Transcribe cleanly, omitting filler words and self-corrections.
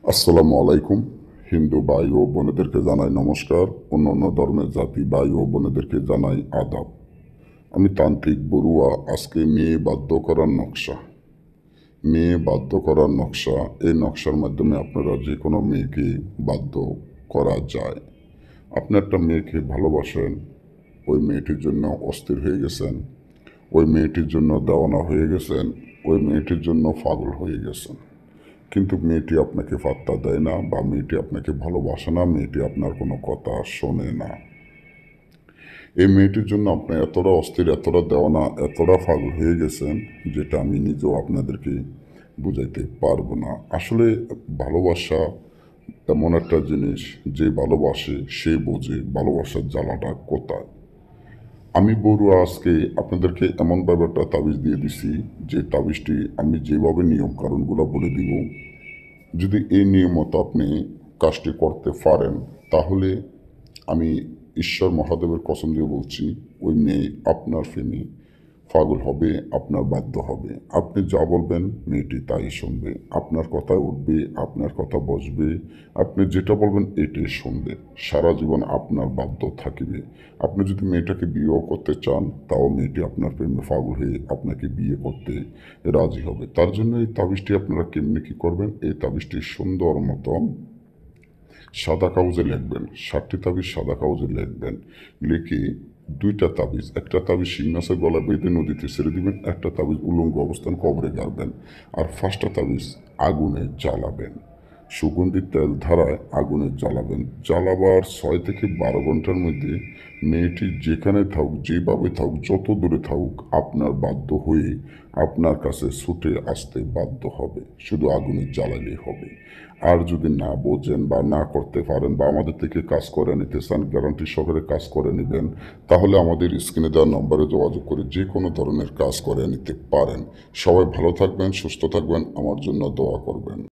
আসসালামু আলাইকুম। হিন্দু ভাই ও বোনেদেরকে জানাই নমস্কার। অন্যান্য ধর্মের জাতি ভাই ও বোনেদেরকে জানাই আদাব। আমি তান্ত্রিক বড়ুয়া। আজকে মেয়ে বাধ্য করার নকশা। মেয়ে বাধ্য করার নকশা। এই নকশার মাধ্যমে আপনারা যে কোনো মেয়েকে বাধ্য করা যায়। আপনি একটা মেয়েকে ভালোবাসেন, ওই মেয়েটির জন্য অস্থির হয়ে গেছেন, ওই মেয়েটির জন্য দেওয়ানা হয়ে গেছেন, ওই মেয়েটির জন্য পাগল হয়ে গেছেন, কিন্তু মেয়েটি আপনাকে পাত্তা দেয় না বা মেয়েটি আপনাকে ভালোবাসে না, মেয়েটি আপনার কোনো কথা শোনে না। এই মেয়েটির জন্য আপনি এতটা অস্থির, এতটা দেওয়ানা, এতটা পাগল হয়ে গেছেন যেটা আমি নিজেও আপনাদেরকে বুঝাইতে পারবো না। আসলে ভালোবাসা এমন একটা জিনিস, যে ভালোবাসে সে বোঝে ভালোবাসার জ্বালাটা কোথায়। আমি বড়ুয়া আজকে আপনাদেরকে এমনভাবে একটা তাবিজ দিয়ে দিছি, যে তাবিজটি আমি যেভাবে নিয়ম কারণগুলো বলে দিব, যদি এই নিয়ম মতো আপনি কাজটি করতে পারেন, তাহলে আমি ঈশ্বর মহাদেবের কসম দিয়ে বলছি, ওই মেয়ে আপনার প্রেমে পাগল হবে, আপনার বাধ্য হবে। আপনি যা বলবেন মেয়েটি তাই শুনবে, আপনার কথায় উঠবে, আপনার কথা বসবে, আপনি যেটা বলবেন এটাই শুনবে, সারা জীবন আপনার বাধ্য থাকিবে। আপনি যদি মেয়েটাকে বিয়েও করতে চান, তাও মেয়েটি আপনার প্রেমে পাগল হয়ে আপনাকে বিয়ে করতে রাজি হবে। তার জন্য এই তাবিজটি আপনারা কেমনি কী করবেন, এই তাবিজটি সুন্দর মতো সাদা কাগজে লিখবেন। 7টি তাবিজ সাদা কাগজে লিখবেন। লিখে দুইটা তাবিজ, একটা তাবিজ শিং মাছের গলা বেঁধে নদীতে ছেড়ে দিবেন, একটা তাবিজ উলঙ্গ অবস্থান কবরে গাড়বেন, আর 5টা তাবিজ আগুনে জ্বালাবেন। সুগন্ধি তেল ধারায় আগুনে জ্বালাবেন। জ্বালাবার 6 থেকে 12 ঘন্টার মধ্যে মেয়েটি যেখানে থাকুক, যেভাবে থাকুক, যত দূরে থাকুক, আপনার বাধ্য হয়ে আপনার কাছে ছুটে আসতে বাধ্য হবে। শুধু আগুনে জ্বালালেই হবে। আর যদি না বোঝেন বা না করতে পারেন বা আমাদের থেকে কাজ করে নিতে চান, গ্যারান্টি সহকারে কাজ করে নেবেন, তাহলে আমাদের স্ক্রিনে দেওয়া নম্বরে যোগাযোগ করে যে কোনো ধরনের কাজ করে নিতে পারেন। সবাই ভালো থাকবেন, সুস্থ থাকবেন, আমার জন্য দোয়া করবেন।